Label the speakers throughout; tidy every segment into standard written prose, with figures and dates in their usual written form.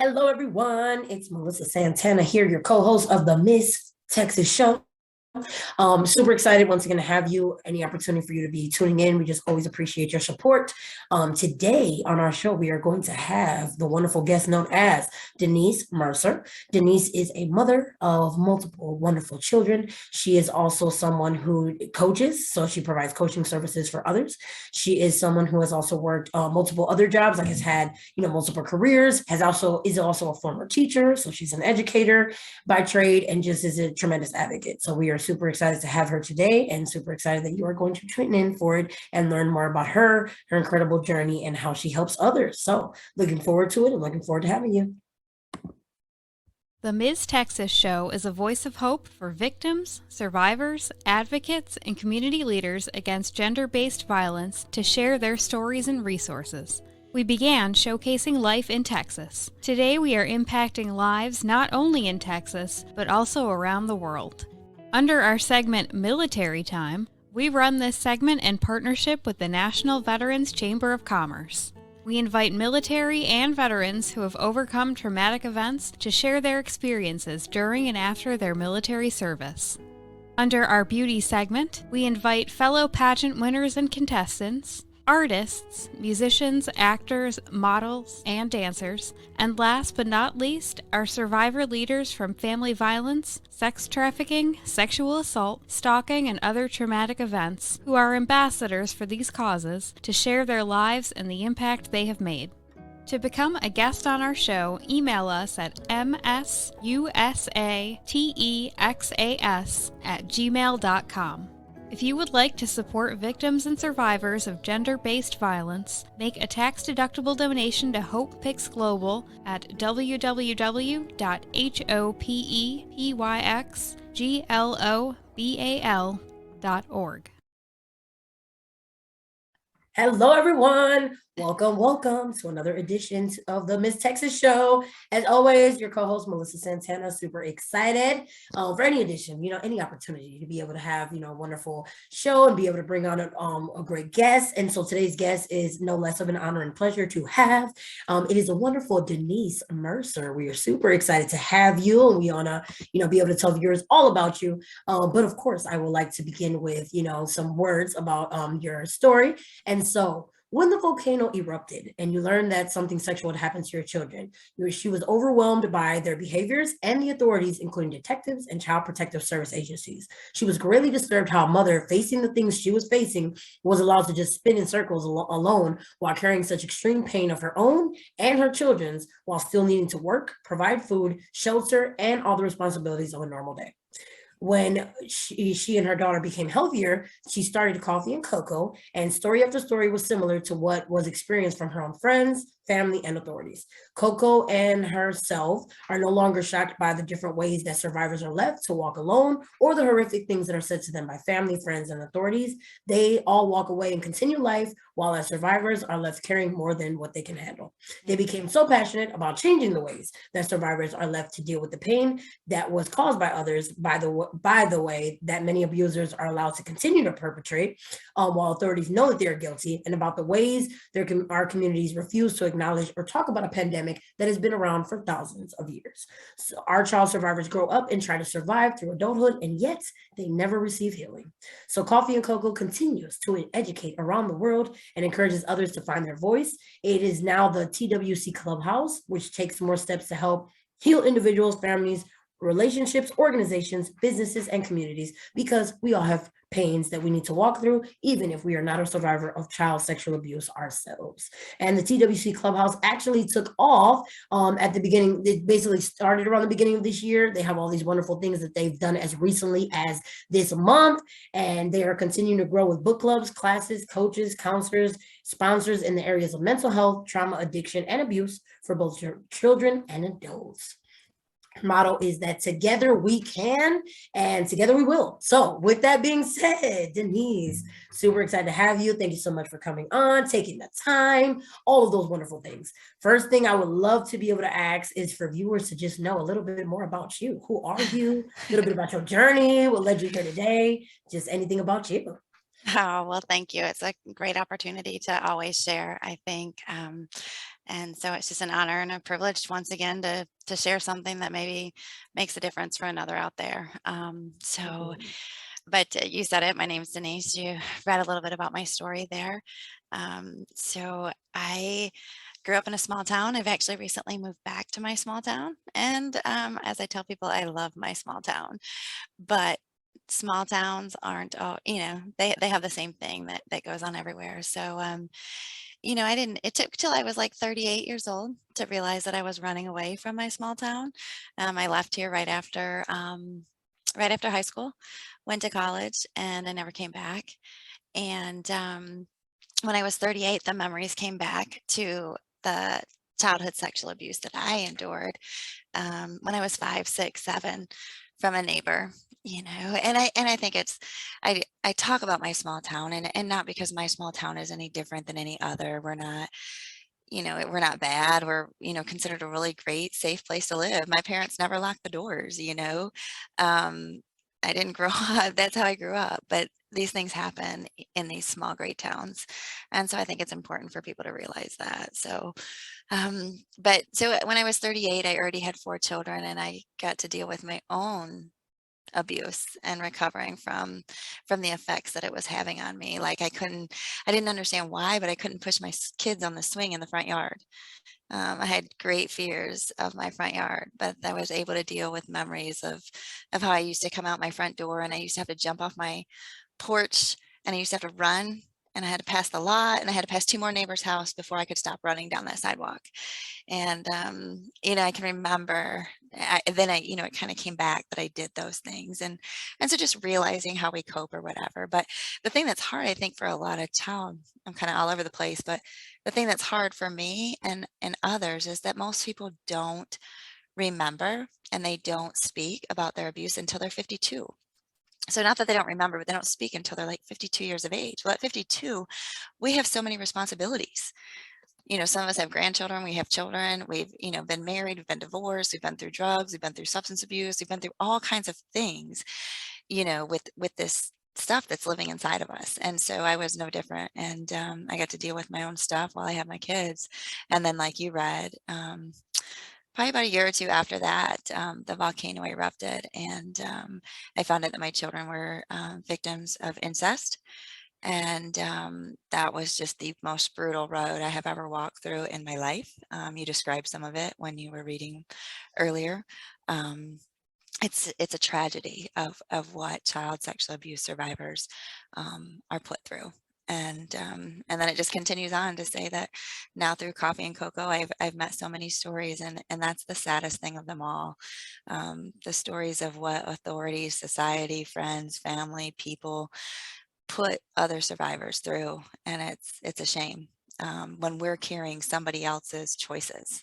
Speaker 1: Hello, everyone. It's Melissa Santana here, your co-host of the Miss Texas Show. Super excited once again to have you. Any opportunity for you to be tuning in. We just always appreciate your support. Today on our show, we are going to have the wonderful guest known as Denise Mercer. Denise is a mother of multiple wonderful children. She is also someone who coaches, so she provides coaching services for others. She is someone who has also worked multiple other jobs, like has had multiple careers. Is also a former teacher, so she's an educator by trade and just is a tremendous advocate. So we are super excited to have her today and super excited that you are going to tune in for it and learn more about her incredible journey and how she helps others. So looking forward to it and looking forward to having you.
Speaker 2: The Ms. Texas Show is a voice of hope for victims, survivors, advocates, and community leaders against gender-based violence to share their stories and resources. We began showcasing life in Texas. Today we are impacting lives not only in Texas, but also around the world. Under our segment Military Time, we run this segment in partnership with the National Veterans Chamber of Commerce. We invite military and veterans who have overcome traumatic events to share their experiences during and after their military service. Under our Beauty segment, we invite fellow pageant winners and contestants, artists, musicians, actors, models, and dancers, and last but not least, our survivor leaders from family violence, sex trafficking, sexual assault, stalking, and other traumatic events who are ambassadors for these causes to share their lives and the impact they have made. To become a guest on our show, email us at MsUSATexas@gmail.com. If you would like to support victims and survivors of gender-based violence, make a tax-deductible donation to Hope Picks Global at www.hopepyxglobal.org.
Speaker 1: Hello, everyone. Welcome to another edition of the Miss Texas Show. As always, your co-host, Melissa Santana, super excited for any edition, any opportunity to be able to have, a wonderful show and be able to bring on a great guest. And so today's guest is no less of an honor and pleasure to have. It is a wonderful Denise Mercer. We are super excited to have you, and we want to, be able to tell viewers all about you. But of course, I would like to begin with, some words about your story. And so, when the volcano erupted and you learned that something sexual had happened to your children, she was overwhelmed by their behaviors and the authorities, including detectives and child protective service agencies. She was greatly disturbed how a mother, facing the things she was facing, was allowed to just spin in circles alone while carrying such extreme pain of her own and her children's, while still needing to work, provide food, shelter, and all the responsibilities of a normal day. When she and her daughter became healthier, she started coffee and cocoa, and story after story was similar to what was experienced from her own friends, family, and authorities. Coco and herself are no longer shocked by the different ways that survivors are left to walk alone or the horrific things that are said to them by family, friends, and authorities. They all walk away and continue life, while as survivors are left carrying more than what they can handle. They became so passionate about changing the ways that survivors are left to deal with the pain that was caused by others by the way that many abusers are allowed to continue to perpetrate, while authorities know that they are guilty, and about the ways our communities refuse to acknowledge or talk about a pandemic that has been around for thousands of years. So our child survivors grow up and try to survive through adulthood, and yet they never receive healing. So Coffee and Cocoa continues to educate around the world and encourages others to find their voice. It is now the TWC Clubhouse, which takes more steps to help heal individuals, families, relationships, organizations, businesses, and communities, because we all have pains that we need to walk through, even if we are not a survivor of child sexual abuse ourselves. And the TWC Clubhouse actually took off at the beginning. It basically started around the beginning of this year. They have all these wonderful things that they've done as recently as this month, and they are continuing to grow with book clubs, classes, coaches, counselors, sponsors in the areas of mental health, trauma, addiction, and abuse for both children and adults. Motto is that together we can and together we will. So with that being said, Denise, super excited to have you. Thank you so much for coming on, taking the time, all of those wonderful things. First thing I would love to be able to ask is for viewers to just know a little bit more about you. Who are you? A little bit about your journey, what led you here today, just anything about you.
Speaker 3: Oh, well, thank you. It's a great opportunity to always share, I think. And so it's just an honor and a privilege once again to share something that maybe makes a difference for another out there. But you said it, my name's Denise. You read a little bit about my story there. So I grew up in a small town. I've actually recently moved back to my small town. And as I tell people, I love my small town. But small towns aren't, oh, they have the same thing that goes on everywhere. So, it took till I was like 38 years old to realize that I was running away from my small town. I left here right after high school, went to college, and I never came back. And when I was 38, the memories came back to the childhood sexual abuse that I endured when I was 5, 6, 7 from a neighbor. And I think I talk about my small town, and not because my small town is any different than any other. We're not bad. We're, considered a really great, safe place to live. My parents never locked the doors. I didn't grow up, that's how I grew up, but these things happen in these small, great towns. And so I think it's important for people to realize that. So, so when I was 38, I already had 4 children, and I got to deal with my own abuse and recovering from the effects that it was having on me. Like I didn't understand why, but I couldn't push my kids on the swing in the front yard. I had great fears of my front yard, but I was able to deal with memories of how I used to come out my front door, and I used to have to jump off my porch, and I used to have to run, and I had to pass the lot, and I had to pass 2 more neighbors' house before I could stop running down that sidewalk. And, I can remember, it kind of came back that I did those things. And so just realizing how we cope or whatever. But the thing that's hard, I think, for a lot of I'm kind of all over the place, but the thing that's hard for me and others is that most people don't remember, and they don't speak about their abuse until they're 52. So not that they don't remember, but they don't speak until they're like 52 years of age. Well, at 52, we have so many responsibilities. Some of us have grandchildren, we have children, we've, been married, we've been divorced, we've been through drugs, we've been through substance abuse, we've been through all kinds of things, with this stuff that's living inside of us. And so I was no different. And I got to deal with my own stuff while I had my kids. And then, like you read, probably about a year or 2 after that, the volcano erupted, and I found out that my children were victims of incest. And that was just the most brutal road I have ever walked through in my life. You described some of it when you were reading earlier. It's a tragedy of what child sexual abuse survivors are put through. And then it just continues on to say that now through Coffee and Cocoa, I've met so many stories, and that's the saddest thing of them all. The stories of what authorities, society, friends, family, people put other survivors through, and it's a shame when we're carrying somebody else's choices,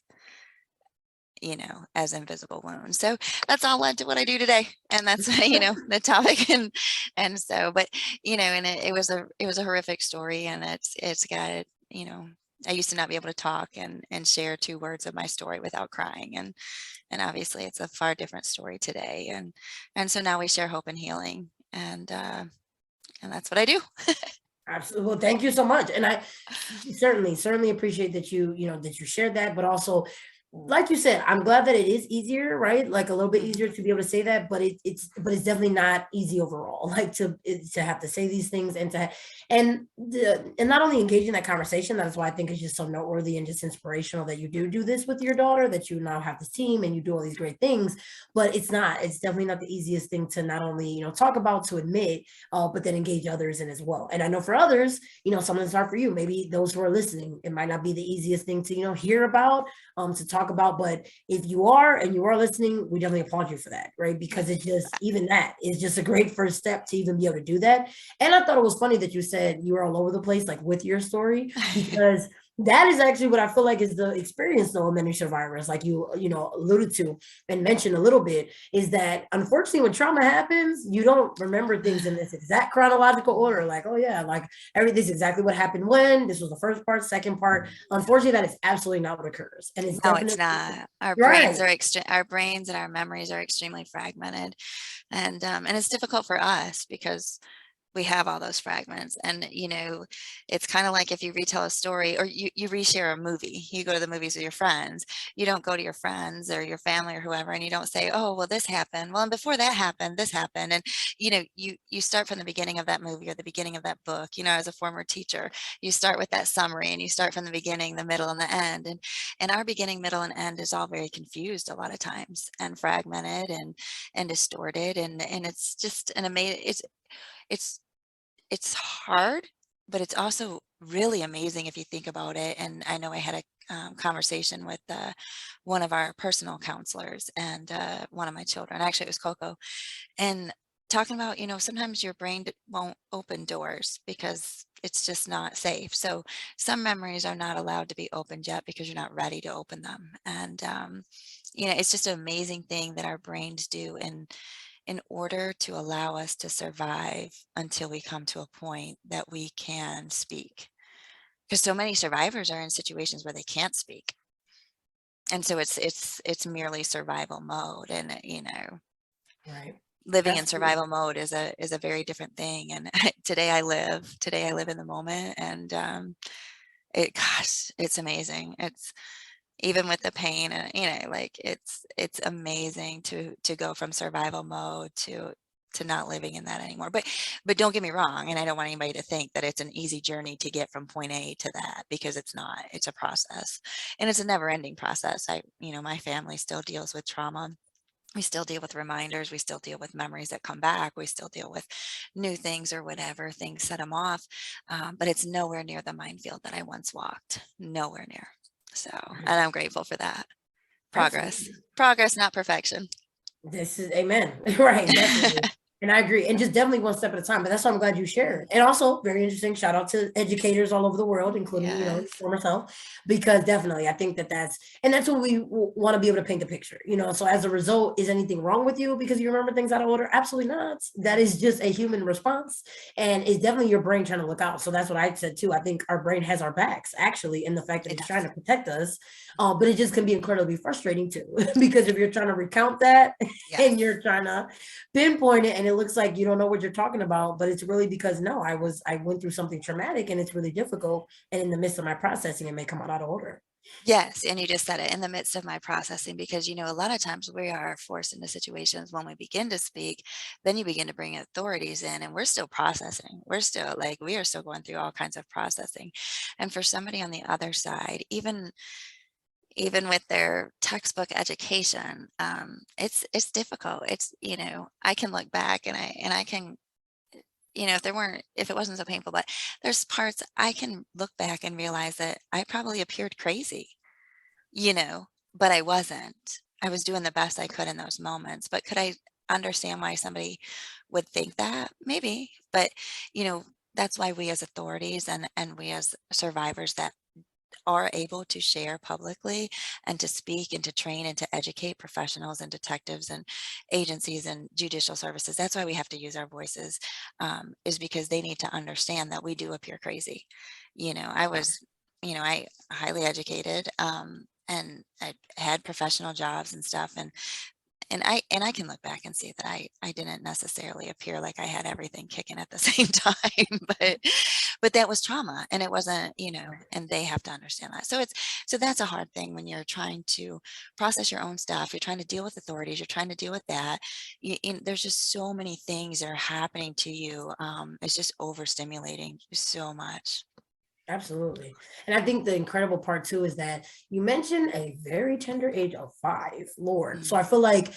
Speaker 3: as invisible wounds. So that's all led to what I do today, and that's the topic. And so, but and it was a horrific story, and it's got I used to not be able to talk and share 2 words of my story without crying, and obviously it's a far different story today, and so now we share hope and healing, and that's what I do.
Speaker 1: Absolutely. Well, thank you so much. And I certainly appreciate that that you shared that, but also, like you said, I'm glad that it is easier, right? Like a little bit easier to be able to say that, but it's definitely not easy overall. Like to have to say these things and not only engage in that conversation. That's why I think it's just so noteworthy and just inspirational that you do this with your daughter, that you now have this team and you do all these great things. But it's definitely not the easiest thing to not only talk about, to admit, but then engage others in as well. And I know for others, something's hard for you. Maybe those who are listening, it might not be the easiest thing to hear about, to talk about, but if you are listening, we definitely applaud you for that, right? Because it's just, even that is just a great first step to even be able to do that. And I thought it was funny that you said you were all over the place, like with your story, because that is actually what I feel like is the experience, though, of many survivors, like you alluded to and mentioned a little bit, is that unfortunately when trauma happens, you don't remember things in this exact chronological order. Like, oh yeah, like everything's exactly what happened when this was the first part, second part. Unfortunately, that is absolutely not what occurs, and it's
Speaker 3: No,
Speaker 1: definitely
Speaker 3: it's not. Our
Speaker 1: right.
Speaker 3: brains and our memories are extremely fragmented, and it's difficult for us because we have all those fragments. And, it's kind of like if you retell a story or you reshare a movie, you go to the movies with your friends, you don't go to your friends or your family or whoever, and you don't say, oh, well, this happened. Well, and before that happened, this happened. And, you start from the beginning of that movie or the beginning of that book, as a former teacher, you start with that summary and you start from the beginning, the middle and the end. And our beginning, middle and end is all very confused a lot of times and fragmented and distorted. And it's just an amazing, it's it's hard, but it's also really amazing if you think about it. And I know I had a conversation with one of our personal counselors and one of my children. Actually, it was Coco, and talking about, sometimes your brain won't open doors because it's just not safe. So some memories are not allowed to be opened yet because you're not ready to open them. And it's just an amazing thing that our brains do. And in order to allow us to survive until we come to a point that we can speak. Because so many survivors are in situations where they can't speak. And so it's merely survival mode. And
Speaker 1: Right.
Speaker 3: living in
Speaker 1: Absolutely.
Speaker 3: survival mode is a very different thing. And today I live in the moment. And it's amazing. It's even with the pain and like it's amazing to go from survival mode to not living in that anymore. But don't get me wrong, and I don't want anybody to think that it's an easy journey to get from point A to that, because it's not. It's a process, and it's a never-ending process. My family still deals with trauma. We still deal with reminders. We still deal with memories that come back. We still deal with new things or whatever things set them off. But it's nowhere near the minefield that I once walked. Nowhere near. So,
Speaker 1: Right.
Speaker 3: and I'm grateful for that. Progress,
Speaker 1: Absolutely.
Speaker 3: progress, not perfection.
Speaker 1: This is amen. Right, definitely. And I agree. And just definitely one step at a time. But that's why I'm glad you shared. And also, very interesting. Shout out to educators all over the world, including,
Speaker 3: Yes.
Speaker 1: for myself, because definitely I think that's what we want to be able to paint the picture, So as a result, is anything wrong with you because you remember things out of order? Absolutely not. That is just a human response. And it's definitely your brain trying to look out. So that's what I said too. I think our brain has our backs, actually, in the fact that
Speaker 3: It
Speaker 1: it's trying
Speaker 3: does.
Speaker 1: to protect us. But it just can be incredibly frustrating too, because if you're trying to recount that
Speaker 3: Yes.
Speaker 1: and you're trying to pinpoint it and it looks like you don't know what you're talking about, but it's really because no, I went through something traumatic and it's really difficult. And in the midst of my processing, it may come out of order.
Speaker 3: Yes, and you just said it, in the midst of my processing, because a lot of times we are forced into situations when we begin to speak, then you begin to bring authorities in, and we're still processing. We are still going through all kinds of processing. And for somebody on the other side, even with their textbook education, it's difficult. I can look back and I can, if it wasn't so painful, but there's parts I can look back and realize that I probably appeared crazy, you know, but I wasn't. I was doing the best I could in those moments. But could I understand why somebody would think that? Maybe. But, you know, that's why we as authorities and we as survivors that are able to share publicly and to speak and to train and to educate professionals and detectives and agencies and judicial services. That's why we have to use our voices, is because they need to understand that we do appear crazy. I highly educated, and I had professional jobs and stuff, and I can look back and see that I didn't necessarily appear like I had everything kicking at the same time, but that was trauma, and it wasn't, and they have to understand that. So that's a hard thing when you're trying to process your own stuff. You're trying to deal with authorities. You're trying to deal with that. There's just so many things that are happening to you. It's just overstimulating so much.
Speaker 1: Absolutely. And I think the incredible part too is that you mentioned a very tender age of 5, Lord. So I
Speaker 3: Mm,
Speaker 1: feel like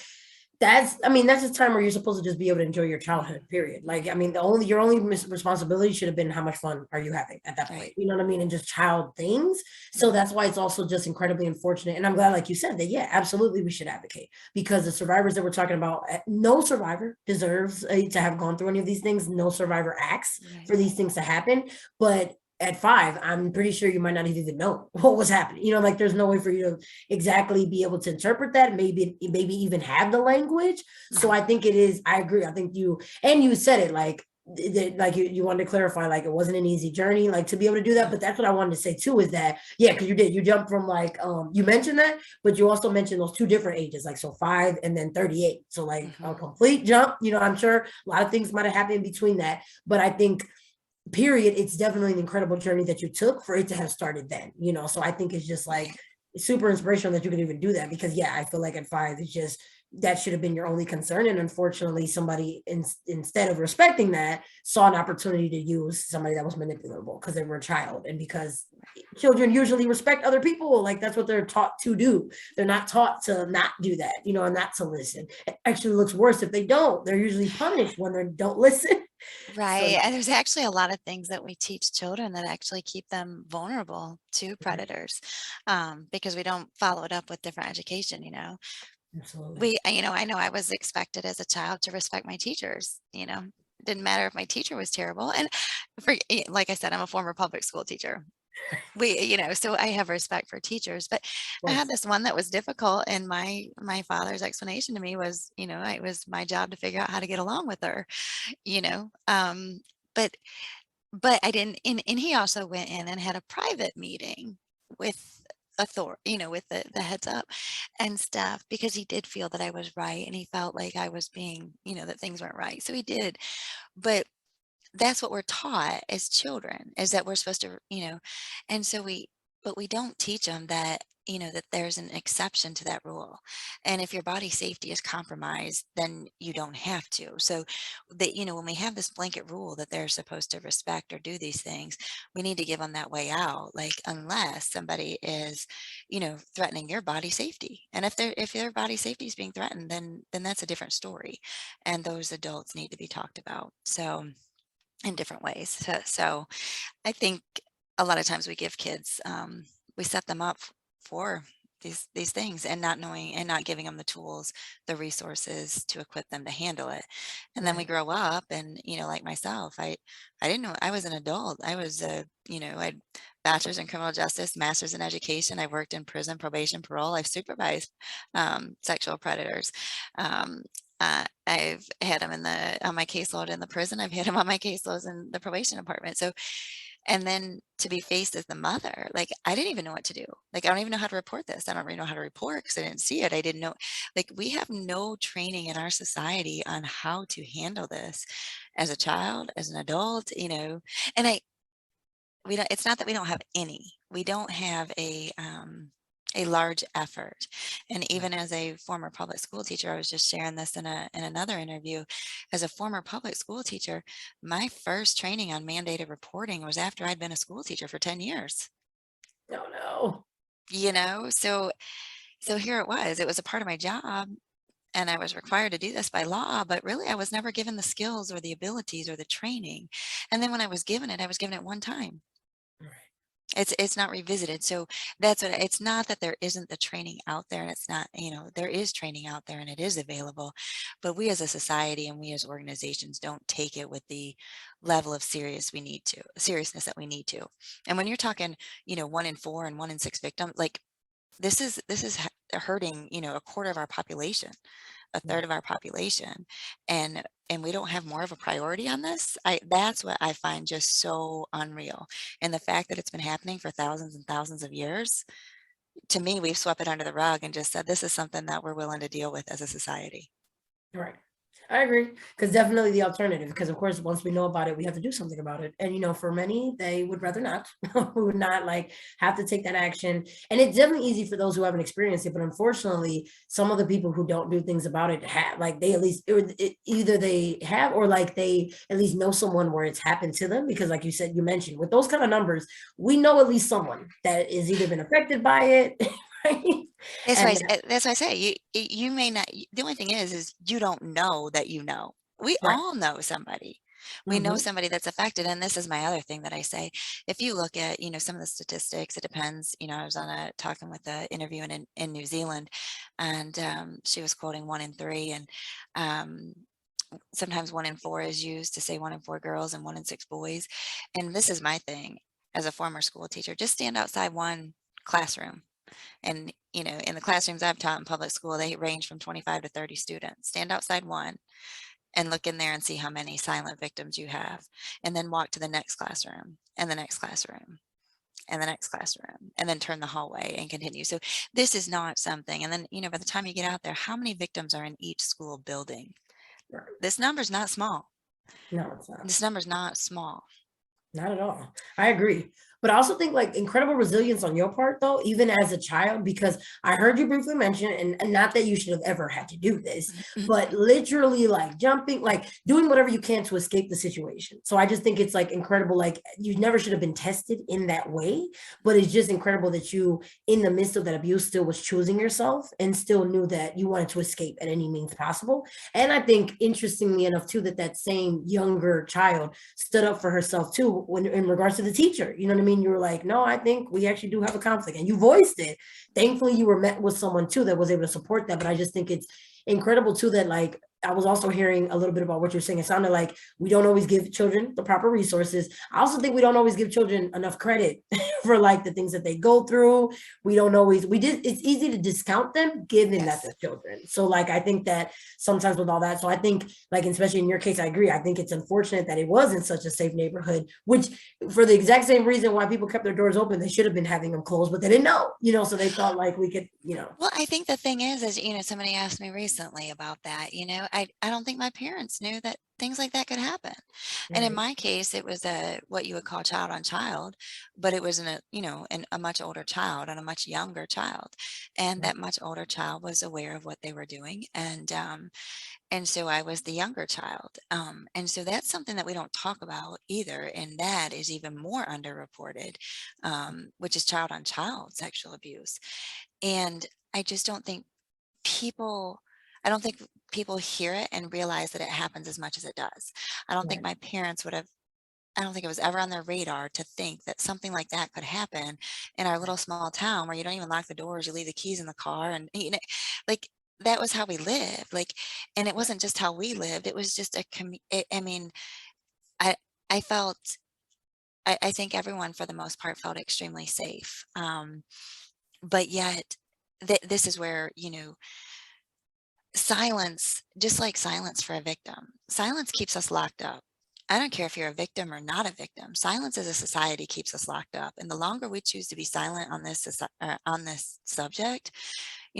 Speaker 1: that's a time where you're supposed to just be able to enjoy your childhood, period. Like, your only responsibility should have been how much fun are you having at that point?
Speaker 3: right.
Speaker 1: You know what I mean? And just child things. So
Speaker 3: Mhm.
Speaker 1: that's why it's also just incredibly unfortunate. And I'm glad, like you said, that, yeah, absolutely we should advocate, because the survivors that we're talking about, no survivor deserves to have gone through any of these things. No survivor asks
Speaker 3: Right.
Speaker 1: for these things to happen. But at 5, I'm pretty sure you might not even know what was happening. Like there's no way for you to exactly be able to interpret that, maybe even have the language. So
Speaker 3: Mhm.
Speaker 1: I think I agree. I think you said it, like, like you wanted to clarify, like it wasn't an easy journey, like to be able to do that. But that's what I wanted to say too, is that yeah, because you jumped from like you mentioned that, but you also mentioned those two different ages, like so 5 and then 38. So like a complete jump. I'm sure a lot of things might have happened in between that, but I think period, it's definitely an incredible journey that you took for it to have started then. So I think it's just like super inspirational that you could even do that, because yeah, I feel like at 5 it's just that should have been your only concern, and unfortunately somebody instead of respecting that saw an opportunity to use somebody that was manipulable because they were a child, and because children usually respect other people, like that's what they're taught to do. They're not taught to not do that, and not to listen. It actually looks worse if they don't. They're usually punished when they don't listen. So
Speaker 3: Right. And there's actually a lot of things that we teach children that actually keep them vulnerable to predators, because we don't follow it up with different education.
Speaker 1: absolutely.
Speaker 3: I know I was expected as a child to respect my teachers. Didn't matter if my teacher was terrible. And like I said, I'm a former public school teacher. So I have respect for teachers, but I had this one that was difficult, and my father's explanation to me was, it was my job to figure out how to get along with her, you know. But I didn't, and he also went in and had a private meeting with with the heads up and stuff, because he did feel that I was right, and he felt like I was being, that things weren't right. So he did. But that's what we're taught as children, is that we're supposed to, and so but we don't teach them that, that there's an exception to that rule. And if your body safety is compromised, then you don't have to. So that, when we have this blanket rule that they're supposed to respect or do these things, we need to give them that way out. Like, unless somebody is, threatening your body safety. And if their body safety is being threatened, then that's a different story. And those adults need to be talked about. So in different ways. So I think a lot of times we give kids, we set them up for these things, and not knowing and not giving them the tools, the resources to equip them to handle it. And then we grow up, and like myself, I didn't know I was an adult. I was I had bachelor's in criminal justice, master's in education. I worked in prison, probation, parole. I've supervised sexual predators. I've had them on my caseload in the prison. I've had them on my caseloads in the probation department. So, and then to be faced as the mother, like, I didn't even know what to do. Like, I don't even know how to report this. I don't really know how to report because I didn't see it. I didn't know. Like, we have no training in our society on how to handle this as a child, as an adult, and we don't, it's not that we don't have any. We don't have a large effort. And even as a former public school teacher, I was just sharing this in another interview. As a former public school teacher, my first training on mandated reporting was after I'd been a school teacher for 10 years.
Speaker 1: No, no.
Speaker 3: So here it was a part of my job, and I was required to do this by law, but really I was never given the skills or the abilities or the training. And then when I was given it, I was given it one time.
Speaker 1: Right.
Speaker 3: It's not revisited. So that's what, it's not that there isn't the training out there, and it's not, there is training out there and it is available, but we as a society and we as organizations don't take it with the level of seriousness that we need to. And when you're talking, 1 in 4 and 1 in 6 victims, like, this is hurting, a quarter of our population, a third of our population, and we don't have more of a priority on this. That's what I find just so unreal. And the fact that it's been happening for thousands and thousands of years, to me, we've swept it under the rug and just said this is something that we're willing to deal with as a society.
Speaker 1: Right. I agree. Because definitely the alternative, because of course, once we know about it, we have to do something about it. And for many, they would rather not. We would not like have to take that action. And it's definitely easy for those who haven't experienced it. But unfortunately, some of the people who don't do things about it have, like, they at least either they have, or like they at least know someone where it's happened to them. Because like you mentioned, with those kind of numbers, we know at least someone that has either been affected by it. Right? And
Speaker 3: That's why I say you may not. The only thing is you don't know that you know. We
Speaker 1: right.
Speaker 3: all know somebody. We know
Speaker 1: Mhm.
Speaker 3: somebody that's affected. And this is my other thing that I say. If you look at, some of the statistics, it depends. I was talking with an interview in New Zealand, and she was quoting 1 in 3, and um, sometimes 1 in 4 is used to say 1 in 4 girls and 1 in 6 boys. And this is my thing as a former school teacher. Just stand outside one classroom, and, in the classrooms I've taught in public school, they range from 25 to 30 students. Stand outside one and look in there and see how many silent victims you have, and then walk to the next classroom and the next classroom and the next classroom, and then turn the hallway and continue. So this is not something, and then, by the time you get out there, how many victims are in each school building?
Speaker 1: Right.
Speaker 3: This number's not small.
Speaker 1: No, it's not.
Speaker 3: This number's not small.
Speaker 1: Not at all. I agree. But I also think like incredible resilience on your part, though, even as a child, because I heard you briefly mention, and not that you should have ever had to do this, but literally like jumping, like doing whatever you can to escape the situation. So I just think it's like incredible. Like you never should have been tested in that way, but it's just incredible that you, in the midst of that abuse, still was choosing yourself and still knew that you wanted to escape at any means possible. And I think, interestingly enough, too, that same younger child stood up for herself too, when in regards to the teacher. You know what I mean? You were like, no, I think we actually do have a conflict, and you voiced it. Thankfully, you were met with someone too that was able to support that. But I just think it's incredible too that, like, I was also hearing a little bit about what you're saying. It sounded like we don't always give children the proper resources. I also think we don't always give children enough credit for like the things that they go through. We don't always, it's easy to discount them given that they're children. So like, I think that sometimes with all that, so I think like, especially in your case, I agree. I think it's unfortunate that it was in such a safe neighborhood, which for the exact same reason why people kept their doors open, they should have been having them closed, but they didn't know, so they thought like we could,
Speaker 3: Well, I think the thing is, somebody asked me recently about that, I don't think my parents knew that things like that could happen. And in my case, it was what you would call child on child, but it was a much older child and a much younger child. And that much older child was aware of what they were doing. And so I was the younger child. And so that's something that we don't talk about either. And that is even more underreported, which is child on child sexual abuse. And I just don't think people hear it and realize that it happens as much as it does. I don't think my parents would have, I don't think it was ever on their radar to think that something like that could happen in our little small town where you don't even lock the doors, you leave the keys in the car, and like that was how we lived. Like, and it wasn't just how we lived, it was just I mean, I felt, I think everyone for the most part felt extremely safe. But yet this is where, silence, just like silence for a victim, silence keeps us locked up. I don't care if you're a victim or not a victim. Silence as a society keeps us locked up. And the longer we choose to be silent on this subject,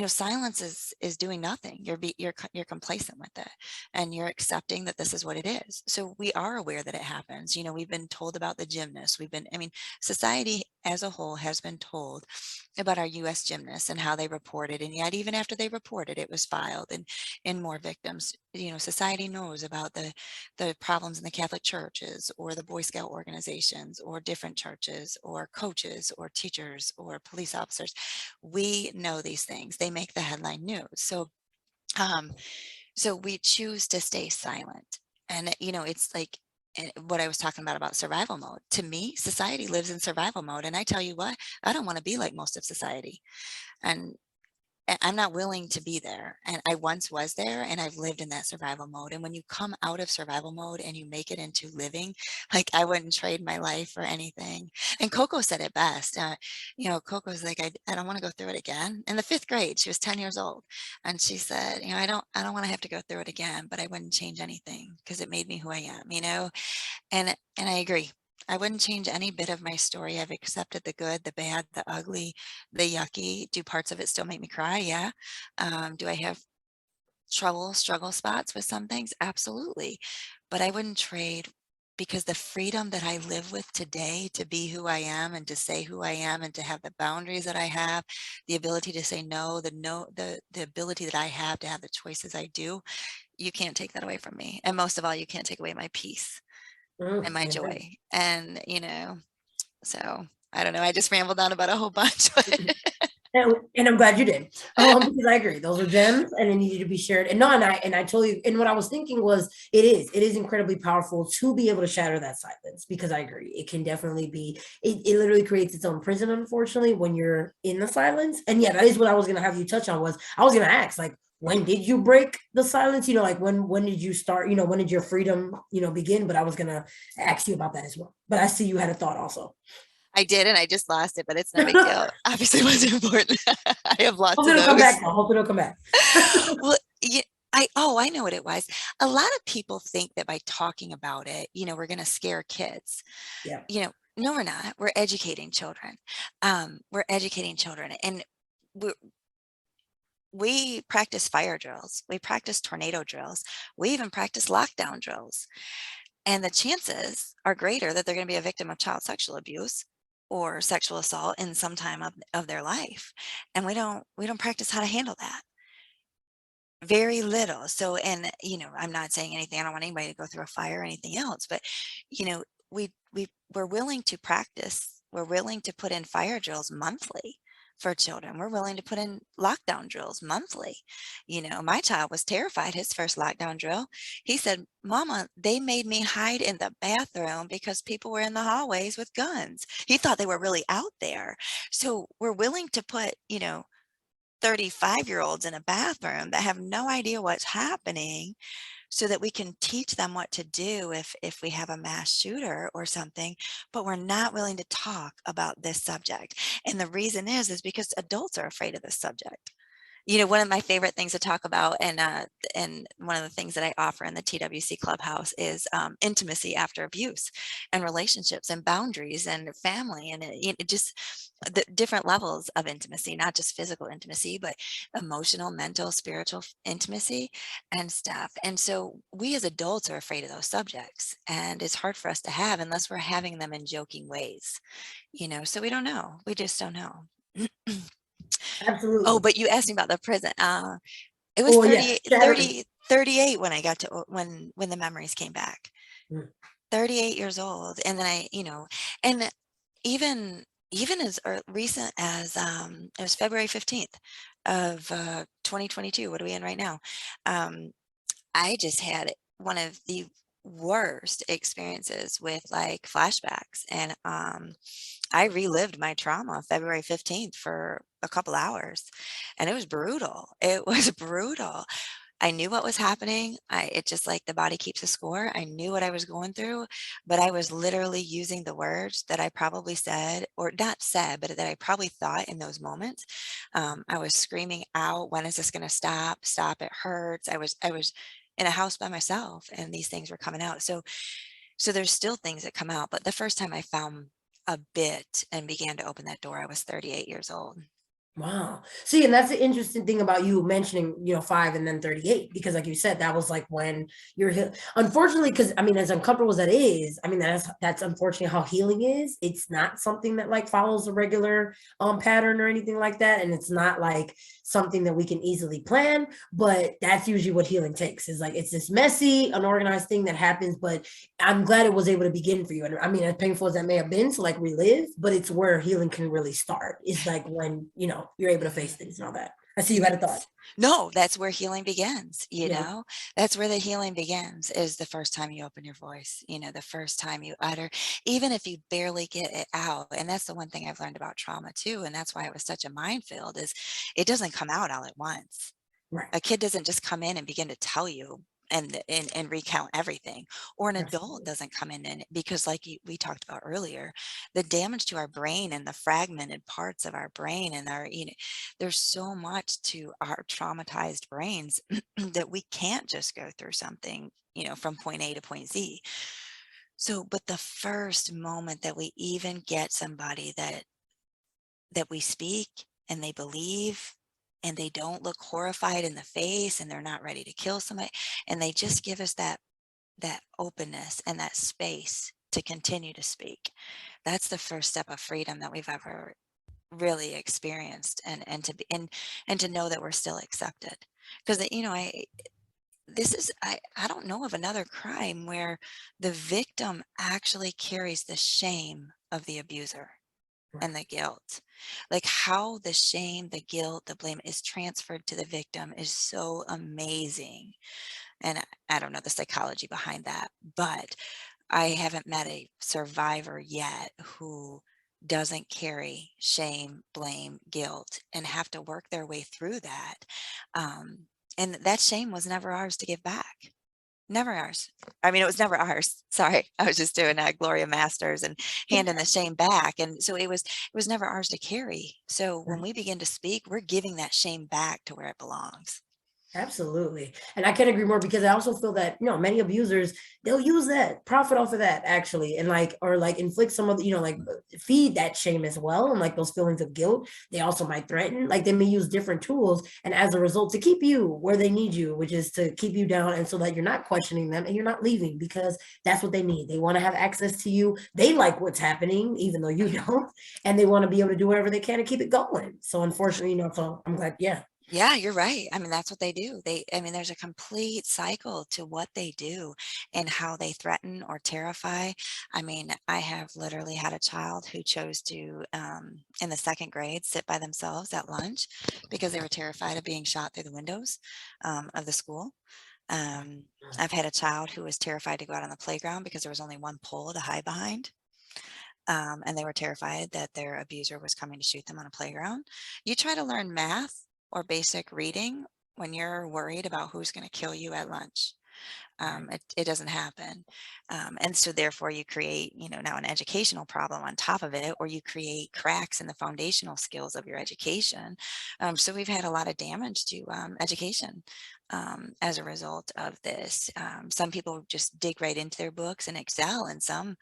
Speaker 3: silence is doing nothing. You're complacent with it, and you're accepting that this is what it is. So we are aware that it happens. We've been told about the gymnasts. Society as a whole has been told about our U.S. gymnasts and how they reported, and yet even after they reported, it was filed and more victims. Society knows about the problems in the Catholic churches or the Boy Scout organizations or different churches or coaches or teachers or police officers. We know these things. They make the headline news. So we choose to stay silent. And, it's like what I was talking about survival mode. To me, society lives in survival mode. And I tell you what, I don't want to be like most of society. And I'm not willing to be there. And I once was there, and I've lived in that survival mode. And when you come out of survival mode and you make it into living, like I wouldn't trade my life for anything. And Coco said it best. Coco's like, I don't want to go through it again. In the 5th grade, she was 10 years old. And she said, I don't want to have to go through it again, but I wouldn't change anything because it made me who I am, and I agree. I wouldn't change any bit of my story. I've accepted the good, the bad, the ugly, the yucky. Do parts of it still make me cry? Yeah. Do I have struggle spots with some things? Absolutely. But I wouldn't trade, because the freedom that I live with today to be who I am and to say who I am and to have the boundaries that I have, the ability to say no, the ability that I have to have the choices I do, you can't take that away from me. And most of all, you can't take away my peace and my joy. And, so I don't know. I just rambled on about a whole bunch.
Speaker 1: And I'm glad you did, because I agree. Those are gems, and it needed to be shared. And no, and I totally. And what I was thinking was, it is incredibly powerful to be able to shatter that silence, because I agree. It can definitely be. It literally creates its own prison, unfortunately, when you're in the silence. And yeah, that is what I was gonna have you touch on. I was gonna ask, like, when did you break the silence? Like when did you start? When did your freedom, begin? But I was gonna ask you about that as well. But I see you had a thought also.
Speaker 3: I did, and I just lost it, but it's no big deal. Obviously, it wasn't important. I have lots of those.
Speaker 1: Hope it'll come back.
Speaker 3: Well, I know what it was. A lot of people think that by talking about it, we're going to scare kids.
Speaker 1: Yeah.
Speaker 3: No, we're not. We're educating children. We're educating children, and we we practice fire drills. We practice tornado drills. We even practice lockdown drills. And the chances are greater that they're going to be a victim of child sexual abuse or sexual assault in some time of their life. And we don't practice how to handle that. Very little. So, and I'm not saying anything. I don't want anybody to go through a fire or anything else, but you know, we're willing to practice. We're willing to put in fire drills monthly for children. We're willing to put in lockdown drills monthly. My child was terrified his first lockdown drill. He said, "Mama, they made me hide in the bathroom because people were in the hallways with guns." He thought they were really out there. So we're willing to put, 35-year-olds in a bathroom that have no idea what's happening so that we can teach them what to do if we have a mass shooter or something, but we're not willing to talk about this subject. And the reason is because adults are afraid of this subject. One of my favorite things to talk about, and one of the things that I offer in the TWC Clubhouse is intimacy after abuse, and relationships, and boundaries, and family, and just the different levels of intimacy, not just physical intimacy, but emotional, mental, spiritual intimacy and stuff. And so we as adults are afraid of those subjects, and it's hard for us to have unless we're having them in joking ways. So we don't know. We just don't know. Oh,
Speaker 1: Absolutely.
Speaker 3: but you asked me about the prison. It was
Speaker 1: Oh yeah.
Speaker 3: 38,
Speaker 1: Shattering.
Speaker 3: 30, 38 when I got to when the memories came back.
Speaker 1: Mm.
Speaker 3: 38 years old, and then and even as recent as it was February 15th of 2022. What are we in right now? I just had one of the worst experiences with like flashbacks, and I relived my trauma February 15th for a couple hours, and it was brutal. It was brutal. I knew what was happening. It just like the body keeps a score. I knew what I was going through, but I was literally using the words that I probably said, or not said, but that I probably thought in those moments. I was screaming out, "When is this going to stop? Stop! It hurts." I was in a house by myself, and these things were coming out. So there's still things that come out, but the first time I found a bit and began to open that door, I was 38 years old.
Speaker 1: Wow. See, and that's the interesting thing about you mentioning, 5 and then 38, because like you said, that was like when unfortunately, because I mean, as uncomfortable as that is, I mean, that's unfortunately how healing is. It's not something that like follows a regular pattern or anything like that. And it's not like something that we can easily plan, but that's usually what healing takes, is like it's this messy, unorganized thing that happens. But I'm glad it was able to begin for you. And I mean, as painful as that may have been to like relive, but it's where healing can really start. It's like when, you're able to face things and all that. I see you had a thought.
Speaker 3: No, that's where healing begins,
Speaker 1: Yeah.
Speaker 3: That's where the healing begins, is the first time you open your voice, the first time you utter, even if you barely get it out. And that's the one thing I've learned about trauma too, and that's why it was such a minefield, is it doesn't come out all at once.
Speaker 1: Right.
Speaker 3: A kid doesn't just come in and begin to tell you and recount everything, or an adult
Speaker 1: Absolutely.
Speaker 3: doesn't come in, and because like we talked about earlier, the damage to our brain and the fragmented parts of our brain, and our there's so much to our traumatized brains that we can't just go through something from point A to point Z. So but the first moment that we even get somebody that we speak and they believe, and they don't look horrified in the face, and they're not ready to kill somebody, and they just give us that openness and that space to continue to speak. That's the first step of freedom that we've ever really experienced, and to be and to know that we're still accepted. Because I don't know of another crime where the victim actually carries the shame of the abuser
Speaker 1: Right.
Speaker 3: and the guilt. Like how the shame, the guilt, the blame is transferred to the victim is so amazing. And I don't know the psychology behind that, but I haven't met a survivor yet who doesn't carry shame, blame, guilt, and have to work their way through that. And that shame was never ours to give back. Never ours. I mean, it was never ours. Sorry. I was just doing Gloria Masters and handing the shame back. And so it was never ours to carry. So when
Speaker 1: Right.
Speaker 3: we begin to speak, we're giving that shame back to where it belongs.
Speaker 1: Absolutely. And I can't agree more because I also feel that, many abusers, they'll use that, profit off of that actually, and like, or like inflict some of the, like feed that shame as well. And like those feelings of guilt, they also might threaten, like they may use different tools. And as a result, to keep you where they need you, which is to keep you down. And so that you're not questioning them and you're not leaving because that's what they need. They want to have access to you. They like what's happening, even though you don't, and they want to be able to do whatever they can to keep it going. So unfortunately, so I'm glad, yeah.
Speaker 3: Yeah, you're right. I mean, that's what they do. I mean, there's a complete cycle to what they do and how they threaten or terrify. I mean, I have literally had a child who chose to, in the second grade, sit by themselves at lunch because they were terrified of being shot through the windows of the school. I've had a child who was terrified to go out on the playground because there was only one pole to hide behind. And they were terrified that their abuser was coming to shoot them on a playground. You try to learn math or basic reading when you're worried about who's going to kill you at lunch. It doesn't happen. And so therefore you create, now an educational problem on top of it, or you create cracks in the foundational skills of your education. So we've had a lot of damage to education as a result of this. Some people just dig right into their books and excel, and some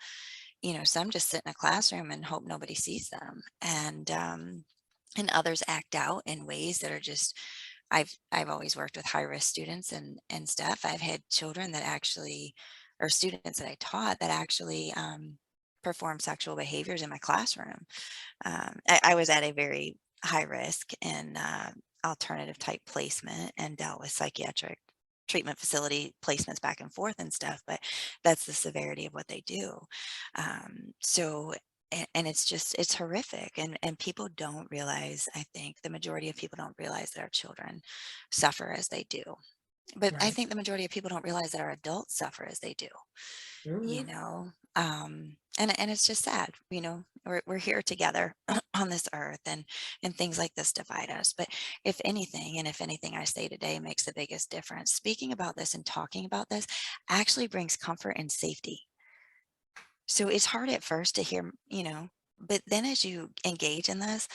Speaker 3: just sit in a classroom and hope nobody sees them. And others act out in ways that are just I've always worked with high risk students and stuff. I've had children that actually, or students that I taught that actually perform sexual behaviors in my classroom. I was at a very high risk and alternative type placement and dealt with psychiatric treatment facility placements back and forth and stuff, but that's the severity of what they do. So and it's horrific, and people don't realize, I think the majority of people don't realize that our children suffer as they do, but I
Speaker 1: Right.
Speaker 3: think the majority of people don't realize that our adults suffer as they do. you
Speaker 1: Mhm.
Speaker 3: know and it's just sad. We're here together on this earth, and things like this divide us. But if anything I say today makes the biggest difference, speaking about this and talking about this actually brings comfort and safety. So it's hard at first to hear, but then as you engage in this,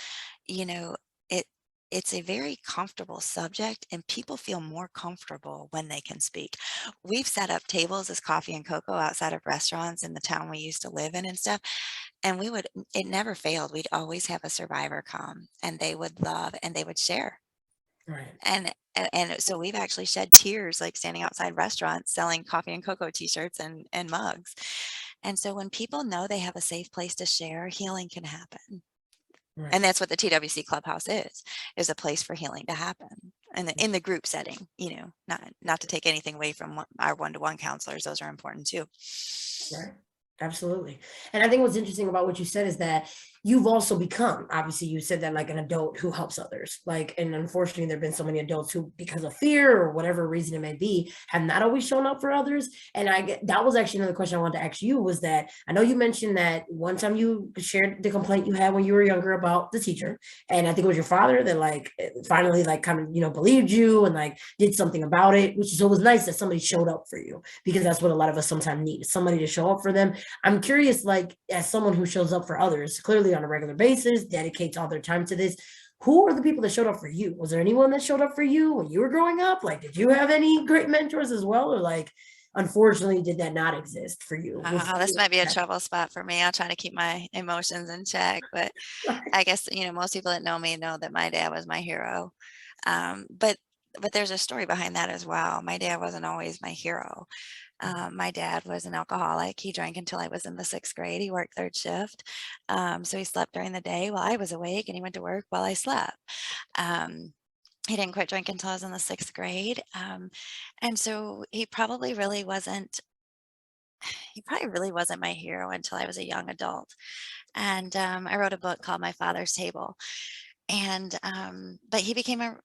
Speaker 3: you know, it it's a very comfortable subject, and people feel more comfortable when they can speak. We've set up tables as coffee and cocoa outside of restaurants in the town we used to live in and stuff, and it never failed. We'd always have a survivor come, and they would love and they would share.
Speaker 1: Right.
Speaker 3: And so we've actually shed tears, like standing outside restaurants selling coffee and cocoa t-shirts and mugs. And so when people know they have a safe place to share, healing can happen. And
Speaker 1: Right.
Speaker 3: that's what the TWC Clubhouse is a place for healing to happen in the group setting, not to take anything away from our one-to-one counselors. Those are important too.
Speaker 1: Right. Absolutely. And I think what's interesting about what you said is that you've also become, obviously, you said that like an adult who helps others. Like, and unfortunately, there have been so many adults who, because of fear or whatever reason it may be, have not always shown up for others. And that was actually another question I wanted to ask you was that I know you mentioned that one time you shared the complaint you had when you were younger about the teacher. And I think it was your father that like finally like kind of, believed you and like did something about it, which is always nice that somebody showed up for you because that's what a lot of us sometimes need, somebody to show up for them. I'm curious, like, as someone who shows up for others clearly on a regular basis, dedicates all their time to this, who are the people that showed up for you? Was there anyone that showed up for you when you were growing up? Like, did you have any great mentors as well? Or, like, unfortunately, did that not exist for you?
Speaker 3: This might be a trouble spot for me. I'll try to keep my emotions in check, but I guess, most people that know me know that my dad was my hero. But there's a story behind that as well. My dad wasn't always my hero. My dad was an alcoholic. He drank until I was in the sixth grade. He worked third shift. So he slept during the day while I was awake, and he went to work while I slept. He didn't quit drinking until I was in the sixth grade. And so he probably really wasn't my hero until I was a young adult. And I wrote a book called My Father's Table. And but he became a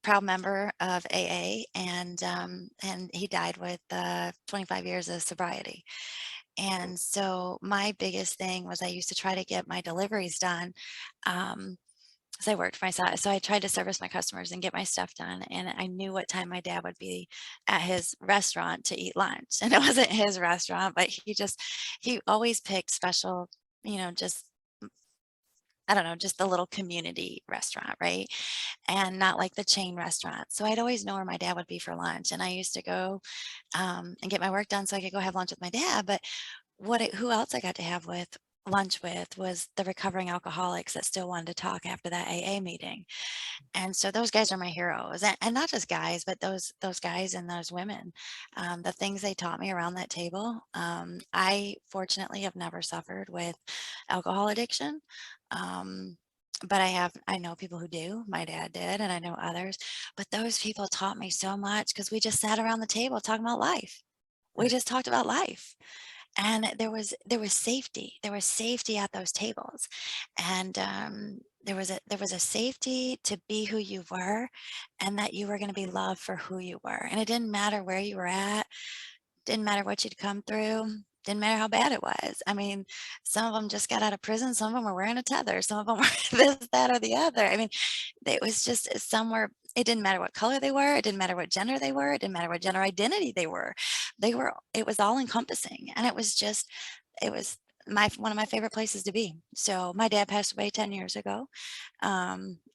Speaker 3: proud member of AA, and he died with 25 years of sobriety. And so my biggest thing was I used to try to get my deliveries done. Um, so I worked for myself. So I tried to service my customers and get my stuff done. And I knew what time my dad would be at his restaurant to eat lunch. And it wasn't his restaurant, but he always picked special, just I don't know, just the little community restaurant, right? And not like the chain restaurant. So I'd always know where my dad would be for lunch. And I used to go and get my work done so I could go have lunch with my dad. But who else I got to have with lunch with was the recovering alcoholics that still wanted to talk after that AA meeting. And so those guys are my heroes, and not just guys, but those guys and those women. The things they taught me around that table. I fortunately have never suffered with alcohol addiction. Um, but I know people who do. My dad did, and I know others. But those people taught me so much because we just sat around the table talking about life. We
Speaker 1: Right.
Speaker 3: just talked about life, and there was safety. There was safety at those tables, and there was a safety to be who you were, and that you were going to be loved for who you were, and it didn't matter where you were at, didn't matter what you'd come through, didn't matter how bad it was. I mean, some of them just got out of prison, some of them were wearing a tether, some of them were this, that, or the other. I mean, it was just somewhere. It didn't matter what color they were, it didn't matter what gender they were, it didn't matter what gender identity they were. It was all encompassing, and it was one of my favorite places to be. So my dad passed away 10 years ago.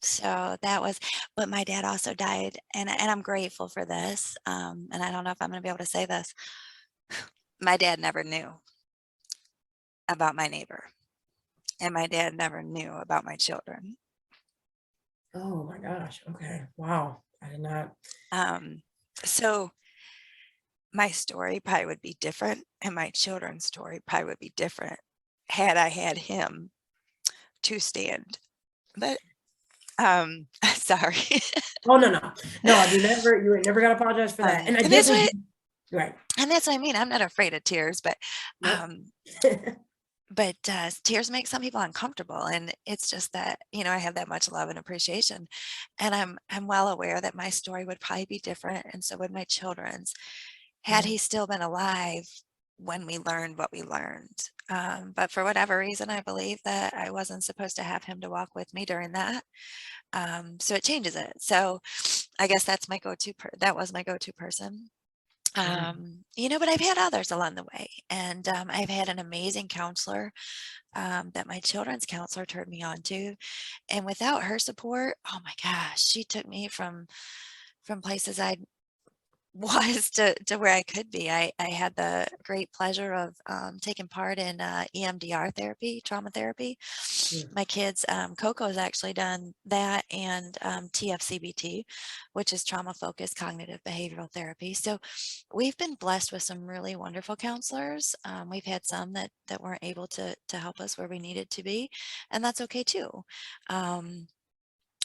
Speaker 3: So that was, but my dad also died, and I'm grateful for this. And I don't know if I'm going to be able to say this. My dad never knew about my neighbor, and my dad never knew about my children.
Speaker 1: Oh my gosh. Okay. Wow. I did not.
Speaker 3: So my story probably would be different, and my children's story probably would be different had I had him to stand. But sorry.
Speaker 1: Oh no. You ain't never got to apologize for that. And I
Speaker 3: And that's
Speaker 1: definitely
Speaker 3: what
Speaker 1: right.
Speaker 3: and that's what I mean. I'm not afraid of tears, but
Speaker 1: Yep.
Speaker 3: um, tears make some people uncomfortable, and it's just that, I have that much love and appreciation, and I'm well aware that my story would probably be different, and so would my children's, had
Speaker 1: Yeah.
Speaker 3: he still been alive when we learned what we learned. But for whatever reason, I believe that I wasn't supposed to have him to walk with me during that. So it changes it. So I guess that was my go-to person.
Speaker 1: Yeah.
Speaker 3: But I've had others along the way, and I've had an amazing counselor that my children's counselor turned me on to, and without her support, oh my gosh, she took me from places I was to where I could be. I had the great pleasure of taking part in EMDR therapy, trauma therapy.
Speaker 1: Yeah.
Speaker 3: My kids, Coco's actually done that, and TFCBT, which is trauma focused cognitive behavioral therapy. So we've been blessed with some really wonderful counselors. We've had some that weren't able to help us where we needed to be, and that's okay too. Um,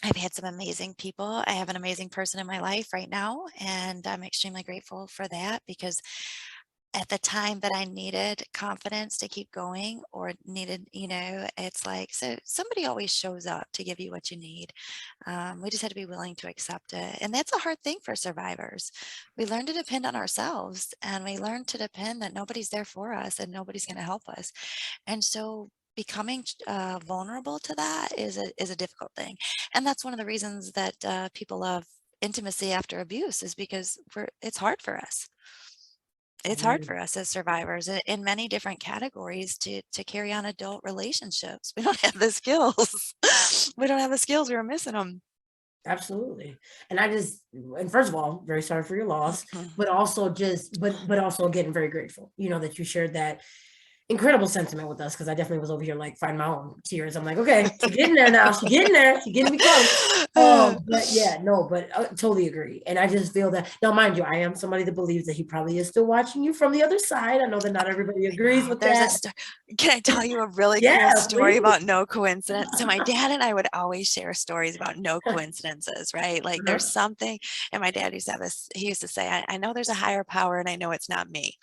Speaker 3: I've had some amazing people. I have an amazing person in my life right now, and I'm extremely grateful for that, because at the time that I needed confidence to keep going, or needed, it's like, so somebody always shows up to give you what you need. We just had to be willing to accept it. And that's a hard thing for survivors. We learn to depend on ourselves, and we learn to depend that nobody's there for us and nobody's going to help us. And so becoming vulnerable to that is a difficult thing. And that's one of the reasons that people love intimacy after abuse, is because it's hard for us. It's hard
Speaker 1: Amen.
Speaker 3: for us as survivors in many different categories to carry on adult relationships. We don't have the skills. We don't have the skills. We were missing them.
Speaker 1: Absolutely. And first of all, very sorry for your loss, but also but also again, very grateful, that you shared that incredible sentiment with us, because I definitely was over here like find my own tears. I'm like, okay, she's getting there now. She's getting there. She's getting me close. But yeah, no, but I totally agree. And I just feel that now, mind you, I am somebody that believes that he probably is still watching you from the other side. I know that not everybody agrees
Speaker 3: No,
Speaker 1: with that.
Speaker 3: can I tell you a really
Speaker 1: Yeah,
Speaker 3: cool story
Speaker 1: please.
Speaker 3: about no coincidence? So my dad and I would always share stories about no coincidences, right? Like there's something, and my dad used to have this, he used to say, I know there's a higher power, and I know it's not me.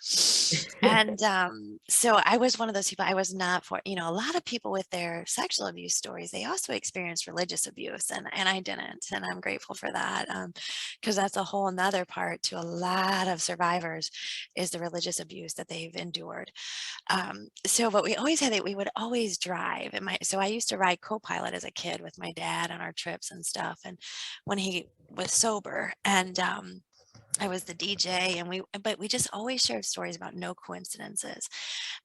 Speaker 3: And so I was one of those people. I was not for, a lot of people with their sexual abuse stories, they also experienced religious abuse, and I didn't. And I'm grateful for that, because that's a whole nother part to a lot of survivors, is the religious abuse that they've endured. But we always had it. We would always drive, and so I used to ride co-pilot as a kid with my dad on our trips and stuff. And when he was sober, and I was the DJ, and but we just always shared stories about no coincidences.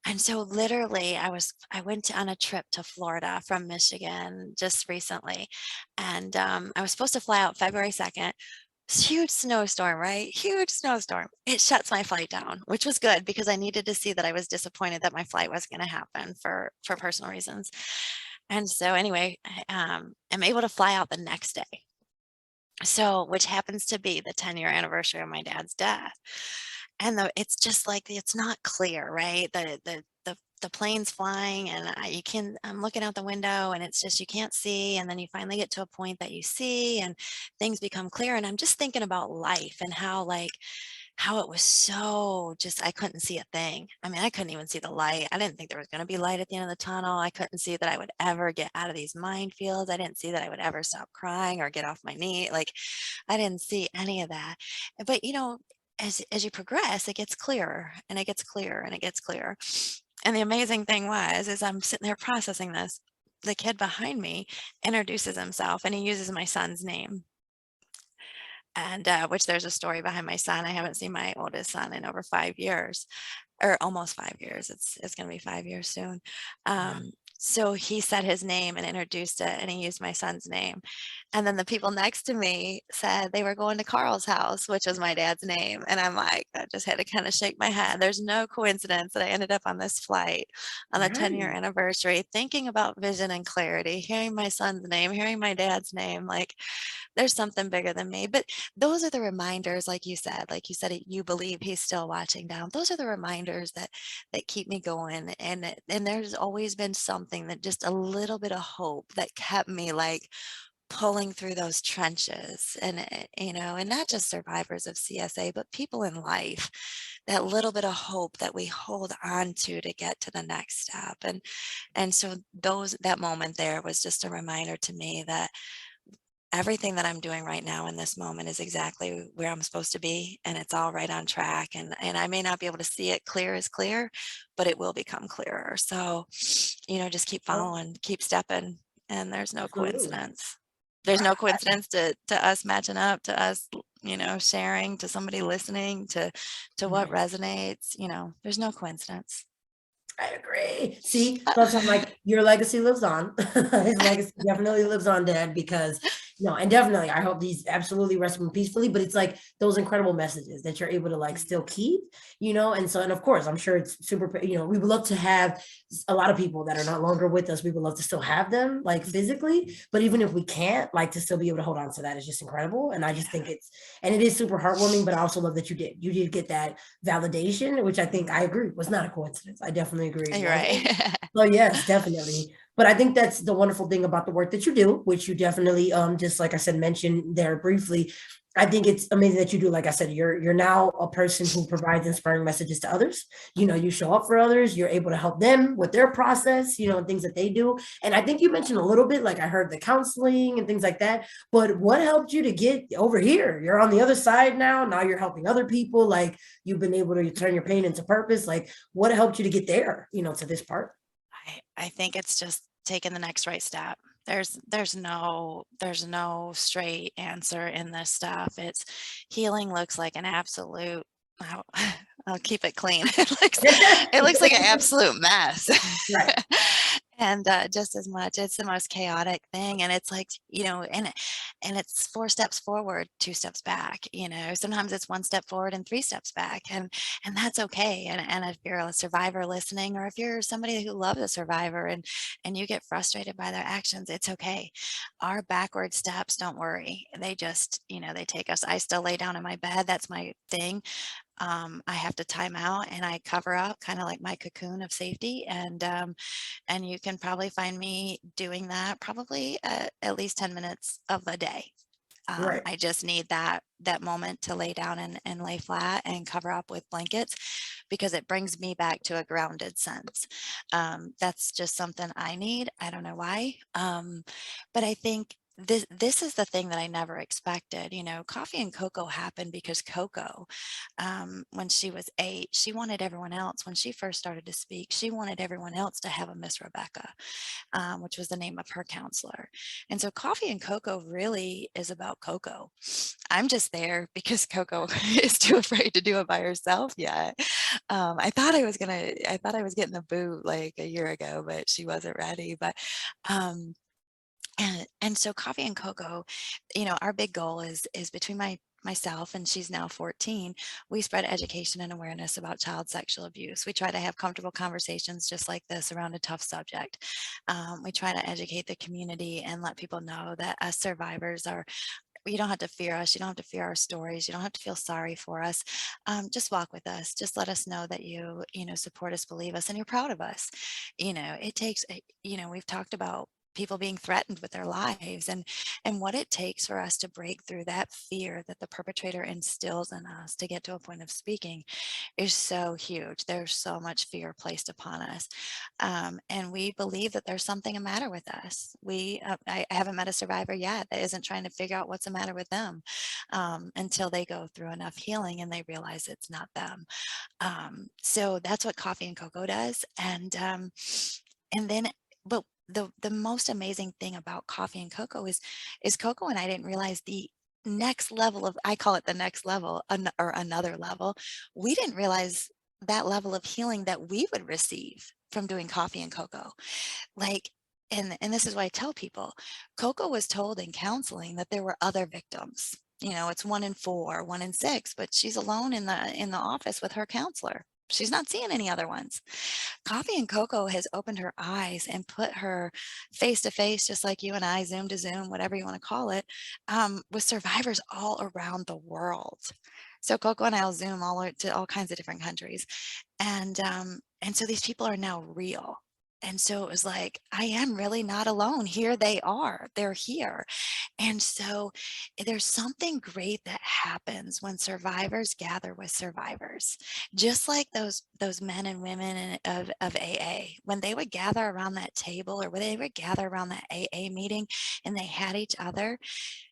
Speaker 3: And so literally I went on a trip to Florida from Michigan just recently. And I was supposed to fly out February 2nd. Huge snowstorm, right? Huge snowstorm. It shuts my flight down, which was good because I needed to see that I was disappointed that my flight wasn't going to happen for personal reasons. And so anyway, I'm able to fly out the next day. So, which happens to be the 10-year anniversary of my dad's death. And it's just like it's not clear, right? The plane's flying, and I'm looking out the window, and it's just you can't see, and then you finally get to a point that you see, and things become clear. And I'm just thinking about life and how it was so just I couldn't see a thing. I mean, I couldn't even see the light. I didn't think there was going to be light at the end of the tunnel. I couldn't see that I would ever get out of these minefields. I didn't see that I would ever stop crying or get off my knee. Like I didn't see any of that. But as you progress, it gets clearer and it gets clearer and it gets clearer. And the amazing thing is I'm sitting there processing this. The kid behind me introduces himself and he uses my son's name. And which there's a story behind my son. I haven't seen my oldest son in over 5 years, or almost 5 years. It's going to be 5 years soon.
Speaker 1: Wow.
Speaker 3: So he said his name and introduced it, and he used my son's name. And then the people next to me said they were going to Carl's house, which was my dad's name. And I'm like, I just had to kind of shake my head. There's no coincidence that I ended up on this flight on the 10-year
Speaker 1: Right.
Speaker 3: anniversary, thinking about vision and clarity, hearing my son's name, hearing my dad's name. Like, there's something bigger than me. But those are the reminders, like you said, you believe he's still watching down. Those are the reminders that keep me going. And there's always been something that just a little bit of hope that kept me like pulling through those trenches and not just survivors of CSA, but people in life, that little bit of hope that we hold on to get to the next step. And so that moment there was just a reminder to me that everything that I'm doing right now in this moment is exactly where I'm supposed to be, and it's all right on track. And I may not be able to see it clear as clear, but it will become clearer. So, just keep
Speaker 1: Oh,
Speaker 3: following, keep stepping, and there's no
Speaker 1: absolutely.
Speaker 3: coincidence. There's no coincidence to us matching up, to us, sharing, to somebody listening, to what
Speaker 1: Right.
Speaker 3: resonates. There's no coincidence.
Speaker 1: I agree. See, that's what I'm like, your legacy lives on. His legacy definitely lives on, Dad, because and definitely I hope these absolutely rest in peacefully. But it's like those incredible messages that you're able to like still keep, and of course I'm sure it's super, we would love to have a lot of people that are no longer with us. We would love to still have them like physically, but even if we can't, like to still be able to hold on to that is just incredible. And I just think it is super heartwarming, but I also love that you did get that validation, which I think I agree was not a coincidence. I definitely agree it
Speaker 3: You're
Speaker 1: wasn't.
Speaker 3: right.
Speaker 1: So yes, definitely. But I think that's the wonderful thing about the work that you do, which you definitely just like I said, mentioned there briefly. I think it's amazing that you do. Like I said, you're now a person who provides inspiring messages to others. You show up for others. You're able to help them with their process, and things that they do. And I think you mentioned a little bit, like I heard the counseling and things like that. But what helped you to get over here? You're on the other side now. Now you're helping other people. Like you've been able to turn your pain into purpose. Like what helped you to get there? To this part.
Speaker 3: I think it's just taking the next right step. There's no straight answer in this stuff. It's healing looks like an absolute I'll, I'll keep it clean. It looks like an absolute mess.
Speaker 1: Right.
Speaker 3: And just as much, it's the most chaotic thing. And it's like, and it's 4 steps forward, 2 steps back. Sometimes it's 1 step forward and 3 steps back. And that's okay. And if you're a survivor listening, or if you're somebody who loves a survivor and you get frustrated by their actions, it's okay. Our backward steps, don't worry. They just, they take us. I still lay down in my bed. That's my thing. I have to time out and I cover up, kind of like my cocoon of safety. And you can probably find me doing that probably at least 10 minutes of the day.
Speaker 1: Right.
Speaker 3: I just need that moment to lay down and lay flat and cover up with blankets, because it brings me back to a grounded sense. That's just something I need. I don't know why. But I think this is the thing that I never expected. You know, coffee and cocoa happened because Coco, when she was 8, she wanted everyone else, when she first started to speak, she wanted everyone else to have a Miss Rebecca, which was the name of her counselor. And so coffee and cocoa really is about Coco. I'm just there because Coco is too afraid to do it by herself yet. I thought I was getting the boot like a year ago, but she wasn't ready. But um, and so coffee and cocoa, you know, our big goal is between myself, and she's now 14, we spread education and awareness about child sexual abuse. We try to have comfortable conversations just like this around a tough subject. We try to educate the community and let people know that us survivors are, you don't have to fear us. You don't have to fear our stories. You don't have to feel sorry for us. Just walk with us. Just let us know that you know, support us, believe us, and you're proud of us. You know, it takes, you know, we've talked about people being threatened with their lives, and what it takes for us to break through that fear that the perpetrator instills in us to get to a point of speaking is so huge. There's so much fear placed upon us. And we believe that there's something the matter with us. I haven't met a survivor yet that isn't trying to figure out what's the matter with them, until they go through enough healing and they realize it's not them. So that's what coffee and cocoa does. And then, but the most amazing thing about coffee and cocoa is Coco and I didn't realize the next level of, I call it the next level, or another level. We didn't realize that level of healing that we would receive from doing coffee and cocoa. Like, and this is why I tell people, Coco was told in counseling that there were other victims. You know, it's 1 in 4, 1 in 6, but she's alone in the office with her counselor. She's not seeing any other ones. Coffee and cocoa has opened her eyes and put her face to face, just like you and I, Zoom to Zoom, whatever you want to call it, with survivors all around the world. So Coco and I'll Zoom to all kinds of different countries, and so these people are now real. And so it was like, I am really not alone. Here they are. They're here. And so there's something great that happens when survivors gather with survivors. Just like those men and women of AA, when they would gather around that table, or when they would gather around that AA meeting and they had each other,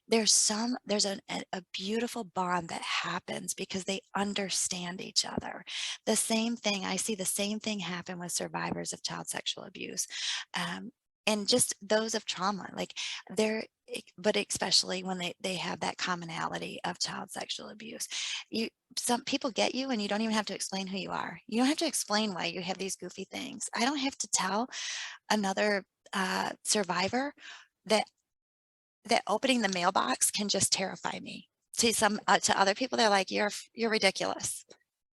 Speaker 3: there's a beautiful bond that happens because they understand each other. The same thing, I see the same thing happen with survivors of child sexual abuse. Um, and just those of trauma, like but especially when they have that commonality of child sexual abuse. You Some people get you and you don't even have to explain who you are. You don't have to explain why you have these goofy things. I don't have to tell another survivor that opening the mailbox can just terrify me. To other people, they're like, you're ridiculous.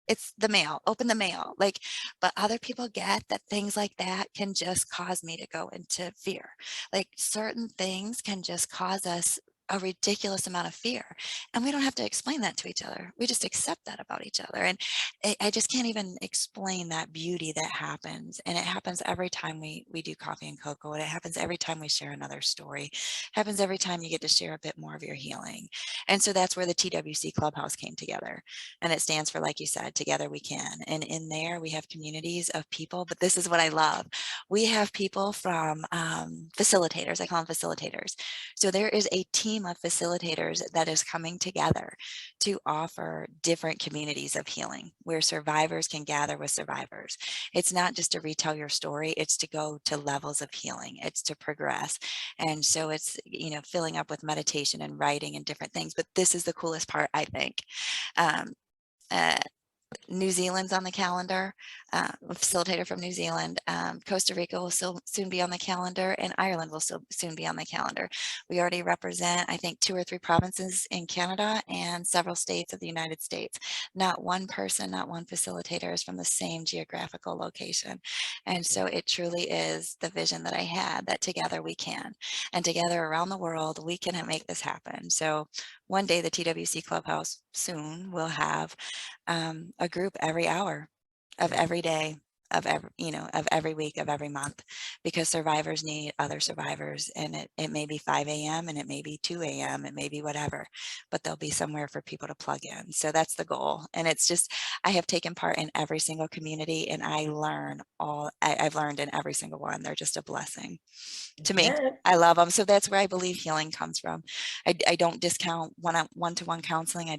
Speaker 3: It's the mail, open the mail. Like, but other people get that things like that can just cause me to go into fear. Like, certain things can just cause us a ridiculous amount of fear. And we don't have to explain that to each other. We just accept that about each other. And I just can't even explain that beauty that happens. And it happens every time we do coffee and cocoa. And it happens every time we share another story. It happens every time you get to share a bit more of your healing. And so that's where the TWC Clubhouse came together. And it stands for, like you said, Together We Can. And in there, we have communities of people. But this is what I love. We have people from facilitators. I call them facilitators. So there is a team of facilitators that is coming together to offer different communities of healing where survivors can gather with survivors. It's not just to retell your story, it's to go to levels of healing, it's to progress. And so it's, you know, filling up with meditation and writing and different things. But this is the coolest part, I think. Um, uh, New Zealand's on the calendar, a facilitator from New Zealand. Costa Rica will soon be on the calendar, and Ireland will soon be on the calendar. We already represent, I think, 2 or 3 provinces in Canada and several states of the United States. Not one person, not one facilitator is from the same geographical location. And so it truly is the vision that I had, that together we can. And together around the world, we can make this happen. So one day the TWC Clubhouse soon will have a group every hour of every day of every, of every week, of every month, because survivors need other survivors, and it may be 5 a.m. and it may be 2 a.m. It may be whatever, but there'll be somewhere for people to plug in. So that's the goal. And it's just, I have taken part in every single community, and I've learned in every single one. They're just a blessing to me.
Speaker 1: Yeah.
Speaker 3: I love them. So that's where I believe healing comes from. I don't discount one-to-one counseling.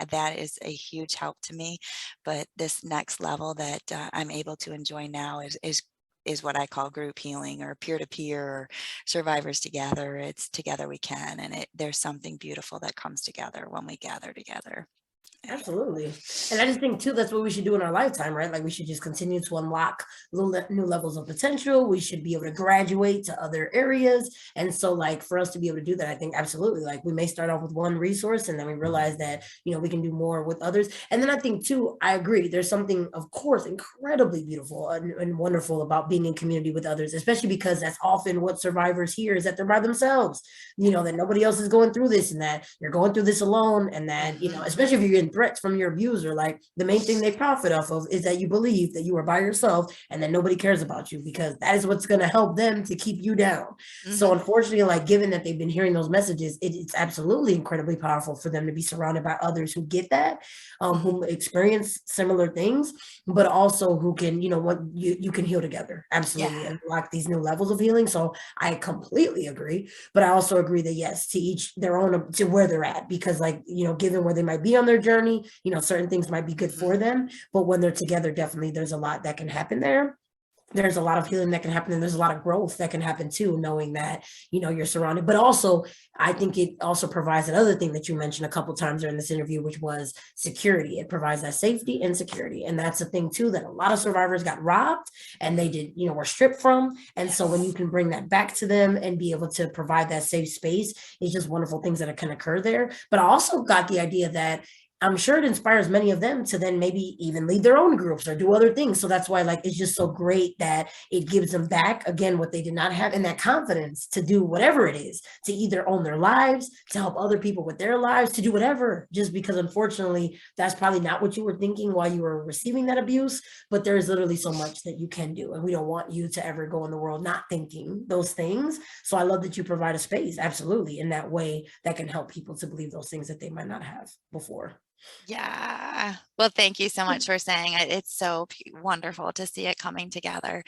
Speaker 3: That is a huge help to me. But this next level that I'm able to enjoy now is what I call group healing, or peer-to-peer, or survivors together. It's together we can, and there's something beautiful that comes together when we gather together.
Speaker 1: Absolutely. And I just think too, that's what we should do in our lifetime, right? Like we should just continue to unlock new levels of potential. We should be able to graduate to other areas. And so like for us to be able to do that, I think absolutely, like we may start off with one resource and then we realize that, we can do more with others. And then I think too, I agree. There's something, of course, incredibly beautiful and wonderful about being in community with others, especially because that's often what survivors hear, is that they're by themselves, that nobody else is going through this, and that you're going through this alone. And that, especially if you're getting threats from your abuser, like the main thing they profit off of is that you believe that you are by yourself and that nobody cares about you, because that is what's going to help them to keep you down. So unfortunately, like given that they've been hearing those messages, it's absolutely incredibly powerful for them to be surrounded by others who get that, who experience similar things, but also who can, what you can heal together. Absolutely. And unlock these new levels of healing. So I completely agree, but I also agree that yes, to each their own, to where they're at, because like, given where they might be on their journey, certain things might be good for them, but when they're together, definitely there's a lot that can happen there. There's a lot of healing that can happen, and there's a lot of growth that can happen too, knowing that, you're surrounded. But also, I think it also provides another thing that you mentioned a couple of times during this interview, which was security. It provides that safety and security. And that's a thing too, that a lot of survivors got robbed and they did, were stripped from. And so when you can bring that back to them and be able to provide that safe space, it's just wonderful things that can occur there. But I also got the idea that I'm sure it inspires many of them to then maybe even lead their own groups or do other things. So that's why, like, it's just so great that it gives them back again what they did not have, and that confidence to do whatever it is, to either own their lives, to help other people with their lives, to do whatever, just because unfortunately that's probably not what you were thinking while you were receiving that abuse. But there's literally so much that you can do, and we don't want you to ever go in the world not thinking those things. So I love that you provide a space, absolutely, in that way that can help people to believe those things that they might not have before.
Speaker 3: Yeah. Well, thank you so much for saying it. It's so wonderful to see it coming together,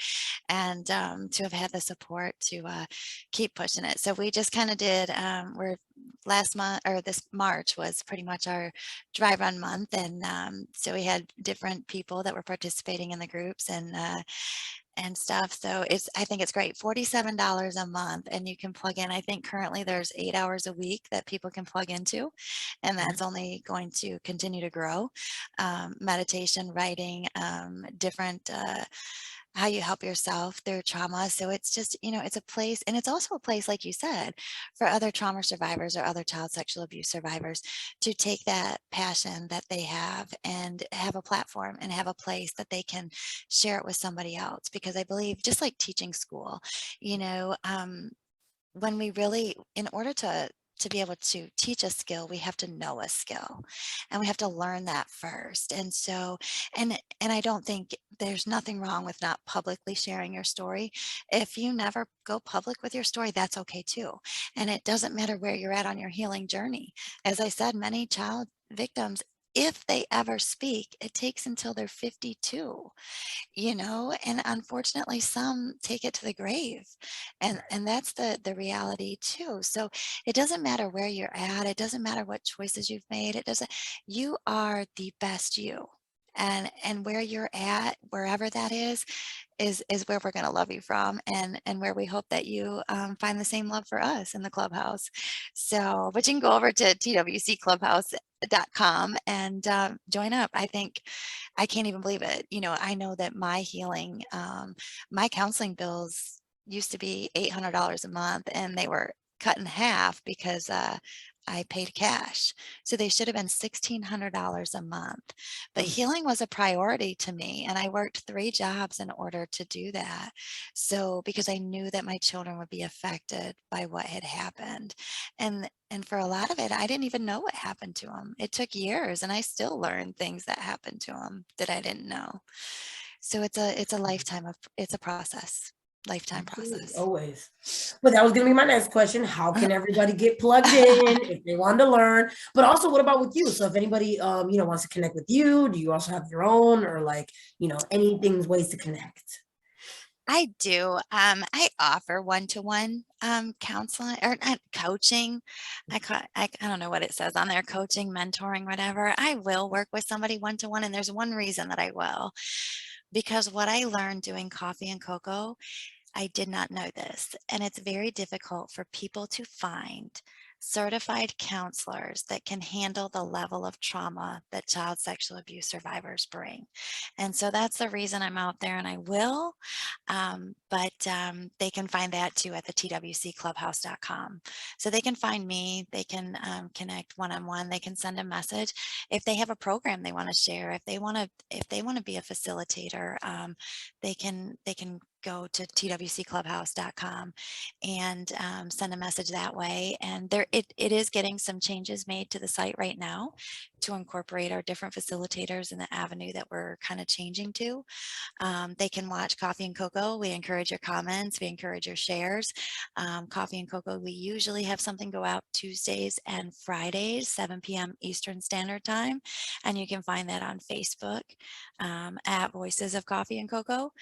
Speaker 3: and to have had the support to keep pushing it. So we just kind of did, we're last month, or this March was pretty much our dry run month. And so we had different people that were participating in the groups, and stuff. So I think it's great. $47 a month, and you can plug in. I think currently there's 8 hours a week that people can plug into, and that's only going to continue to grow. Meditation, writing, different, how you help yourself through trauma. So it's just, it's a place, and it's also a place, like you said, for other trauma survivors or other child sexual abuse survivors to take that passion that they have and have a platform and have a place that they can share it with somebody else. Because I believe, just like teaching school, when we really, in order to be able to teach a skill, we have to know a skill, and we have to learn that first. And so, and I don't think there's nothing wrong with not publicly sharing your story. If you never go public with your story, that's okay too. And it doesn't matter where you're at on your healing journey. As I said, many child victims, if they ever speak, it takes until they're 52, and unfortunately some take it to the grave. And that's the reality too. So it doesn't matter where you're at, it doesn't matter what choices you've made, it doesn't, you are the best you. And where you're at, wherever that is where we're going to love you from, and where we hope that you find the same love for us in the clubhouse. So, but you can go over to twcclubhouse.com and join up. I think, I can't even believe it. I know that my healing, my counseling bills used to be $800 a month, and they were cut in half because I paid cash. So they should have been $1,600 a month. But healing was a priority to me, and I worked 3 jobs in order to do that. So because I knew that my children would be affected by what had happened. And for a lot of it, I didn't even know what happened to them. It took years, and I still learned things that happened to them that I didn't know. So it's a lifetime
Speaker 1: Absolutely,
Speaker 3: process.
Speaker 1: always. But that was going to be my next question. How can everybody get plugged in if they want to learn? But also, what about with you? So if anybody, wants to connect with you, do you also have your own, or like, anything's ways to connect?
Speaker 3: I do. I offer one-to-one counseling or not coaching. I don't know what it says on there, coaching, mentoring, whatever. I will work with somebody one-to-one, and there's one reason that I will, because what I learned doing coffee and cocoa, I did not know this, and it's very difficult for people to find certified counselors that can handle the level of trauma that child sexual abuse survivors bring. And so that's the reason I'm out there, and I will. But they can find that too at the TWCclubhouse.com. So they can find me, they can connect one-on-one, they can send a message. If they have a program they want to share, if they want to be a facilitator, they can go to twcclubhouse.com and send a message that way. And it is getting some changes made to the site right now to incorporate our different facilitators in the avenue that we're kind of changing to. They can watch Coffee and Cocoa. We encourage your comments. We encourage your shares. Coffee and Cocoa, we usually have something go out Tuesdays and Fridays, 7 p.m. Eastern Standard Time. And you can find that on Facebook at Voices of Coffee and Cocoa.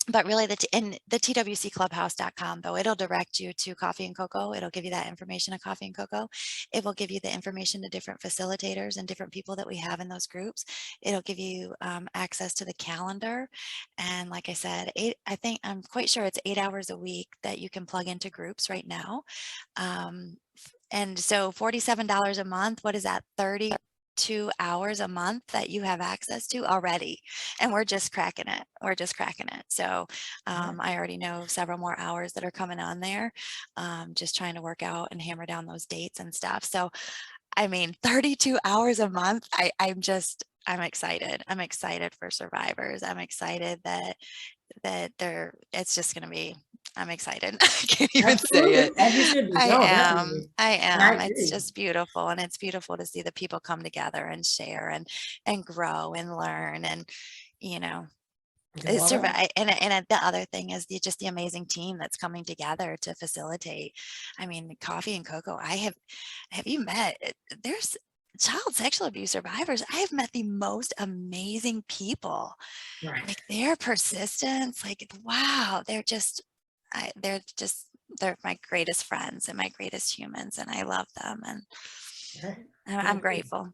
Speaker 3: But really in the twcclubhouse.com, though, it'll direct you to Coffee and Cocoa. It'll give you that information of Coffee and Cocoa. It will give you the information to different facilitators and different people that we have in those groups. It'll give you access to the calendar. And like I said, I'm quite sure it's 8 hours a week that you can plug into groups right now. And so $47 a month, what is that? 32 hours a month that you have access to already, and we're just cracking it. So I already know several more hours that are coming on there, just trying to work out and hammer down those dates and stuff. So I mean, 32 hours a month, I'm excited for survivors. I'm excited that it's just going to be, I'm excited. I can't even say
Speaker 1: Absolutely,
Speaker 3: it.
Speaker 1: as you should be.
Speaker 3: I
Speaker 1: No,
Speaker 3: am.
Speaker 1: definitely.
Speaker 3: I
Speaker 1: And I
Speaker 3: am. It's
Speaker 1: agree.
Speaker 3: just beautiful. And it's beautiful to see the people come together and share and grow and learn. And, you know,
Speaker 1: Do all that.
Speaker 3: and the other thing is just the amazing team that's coming together to facilitate. I mean, Coffee and Cocoa, have you met, there's child sexual abuse survivors. I have met the most amazing people.
Speaker 1: Right.
Speaker 3: Like their persistence, like, wow, they're my greatest friends and my greatest humans, and I love them, and
Speaker 1: Right.
Speaker 3: I'm grateful.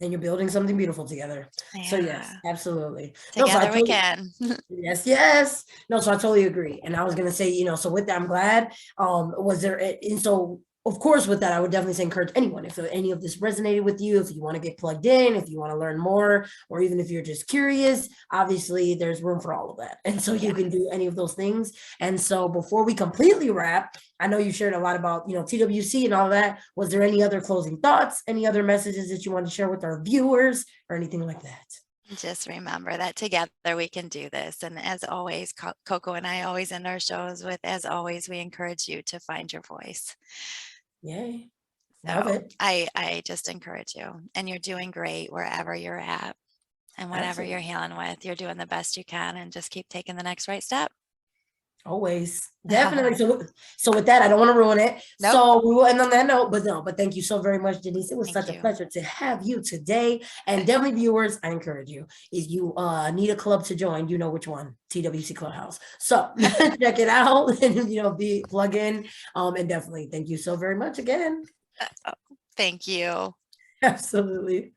Speaker 1: And you're building something beautiful together. So yes,
Speaker 3: Yeah,
Speaker 1: absolutely. No, so I
Speaker 3: together we
Speaker 1: totally,
Speaker 3: can.
Speaker 1: yes, yes. No, so I totally agree. And I was gonna say, so with that, I'm glad. Was there and so of course with that, I would definitely say encourage anyone if any of this resonated with you, if you want to get plugged in, if you want to learn more, or even if you're just curious, obviously there's room for all of that. And so you can do any of those things. And so before we completely wrap, I know you shared a lot about, TWC and all that. Was there any other closing thoughts, any other messages that you want to share with our viewers or anything like that?
Speaker 3: Just remember that together we can do this. And as always, Coco and I always end our shows with, as always, we encourage you to find your voice.
Speaker 1: Yay. Love
Speaker 3: So
Speaker 1: it.
Speaker 3: I just encourage you, and you're doing great wherever you're at and whatever
Speaker 1: Absolutely.
Speaker 3: you're healing with. You're doing the best you can, and just keep taking the next right step.
Speaker 1: Always. Definitely. So with that, I don't want to ruin it.
Speaker 3: Nope.
Speaker 1: So we will end on that note, but thank you so very much, Denise. It was
Speaker 3: Thank
Speaker 1: such a
Speaker 3: you.
Speaker 1: pleasure to have you today. And definitely viewers, I encourage you, if you need a club to join, you know which one, TWC Clubhouse. So check it out and, be plug in. And definitely thank you so very much again.
Speaker 3: Thank you.
Speaker 1: Absolutely.